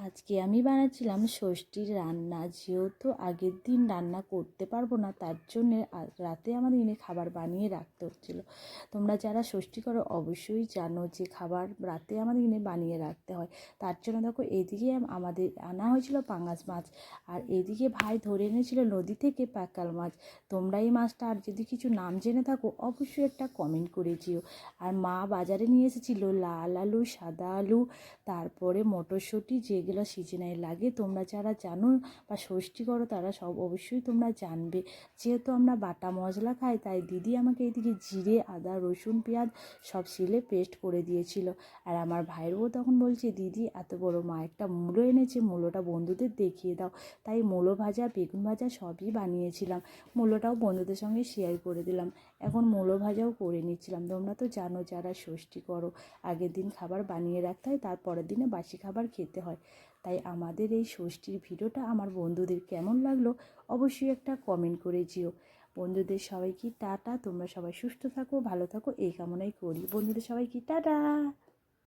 আজকে আমি বানাচ্ছিলাম ষষ্ঠীর রান্না। যেহেতু আগের দিন রান্না করতে পারবো না, তার জন্যে রাতে আমাদের এনে খাবার বানিয়ে রাখতে হচ্ছিলো। তোমরা যারা ষষ্ঠী করো অবশ্যই জানো যে খাবার রাতে আমাদের এনে বানিয়ে রাখতে হয়। তার জন্য দেখো এদিকে আমাদের আনা হয়েছিল পাঙাশ মাছ, আর এদিকে ভাই ধরে এনেছিল নদী থেকে পাকাল মাছ। তোমরা এই মাছটা আর যদি কিছু নাম জেনে থাকো অবশ্যই একটা কমেন্ট করে যেও। আর মা বাজারে নিয়ে এসেছিল লাল আলু, সাদা আলু, তারপরে মটরশুঁটি, যেগুলো সিজনে লাগে। তোমরা যারা জানো বা ষষ্ঠী করো তারা সব অবশ্যই তোমরা জানবে। যেহেতু আমরা বাটা মশলা খাই, তাই দিদি আমাকে এইদিকে জিরে, আদা, রসুন, পেঁয়াজ সব শিলে পেস্ট করে দিয়েছিল। আর আমার ভাইয়ের বউ তখন বলছে, দিদি এত বড় মা একটা মূলো এনেছে, মূলোটা বন্ধুদের দেখিয়ে দাও। তাই মূলো ভাজা, বেগুন ভাজা সবই বানিয়েছিলাম। মূলোটাও বন্ধুদের সঙ্গে শেয়ার করে দিলাম। এখন মূলো ভাজাও করে নিচ্ছিলাম। তোমরা তো জানো যারা ষষ্ঠী করো আগের দিন খাবার বানিয়ে রাখতে হয়, তারপরের দিনে বাসি খাবার খেতে হয়। তাই আমাদের এই ষষ্ঠীর ভিডিওটা আমার বন্ধুদের কেমন লাগলো অবশ্যই একটা কমেন্ট করে যেও। বন্ধুদের সবাইকে টাটা। তোমরা সবাই সুস্থ থাকো, ভালো থাকো এই কামনাই করি। বন্ধুদের সবাইকে টাটা।